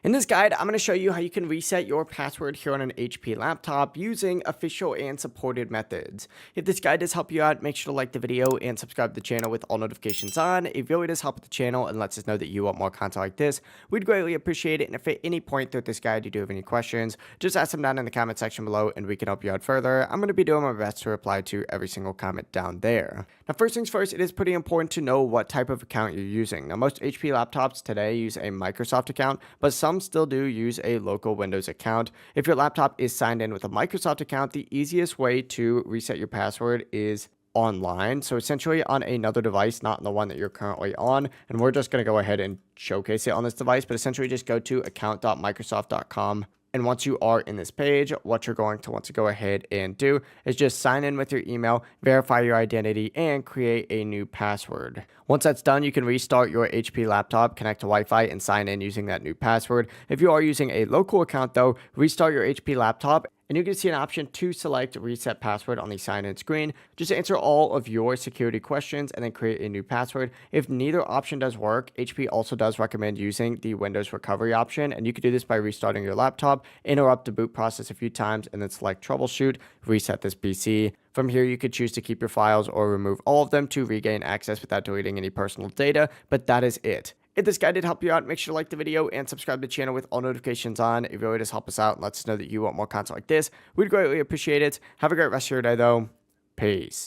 In this guide, I'm going to show you how you can reset your password here on an HP laptop using official and supported methods. If this guide does help you out, make sure to like the video and subscribe to the channel with all notifications on. It really does help with the channel and lets us know that you want more content like this. We'd greatly appreciate it. And if at any point throughout this guide you do have any questions, just ask them down in the comment section below and we can help you out further. I'm going to be doing my best to reply to every single comment down there. Now, first things first, it is pretty important to know what type of account you're using. Now, most HP laptops today use a Microsoft account, but some still do use a local Windows account. If your laptop is signed in with a Microsoft account, the easiest way to reset your password is online. So essentially on another device, not on the one that you're currently on. And we're just going to go ahead and showcase it on this device, but essentially just go to account.microsoft.com. And once you are in this page, what you're going to want to go ahead and do is just sign in with your email, verify your identity, and create a new password. Once that's done, you can restart your HP laptop, connect to Wi-Fi, and sign in using that new password. If you are using a local account though, restart your HP laptop, and you can see an option to select reset password on the sign-in screen. Just answer all of your security questions and then create a new password. If neither option does work, HP also does recommend using the Windows recovery option, and you can do this by restarting your laptop, interrupt the boot process a few times, and then select troubleshoot, reset this PC. From here, you could choose to keep your files or remove all of them to regain access without deleting any personal data, but that is it. If this guide did help you out, make sure to like the video and subscribe to the channel with all notifications on. It really does help us out and lets us know that you want more content like this. We'd greatly appreciate it. Have a great rest of your day, though. Peace.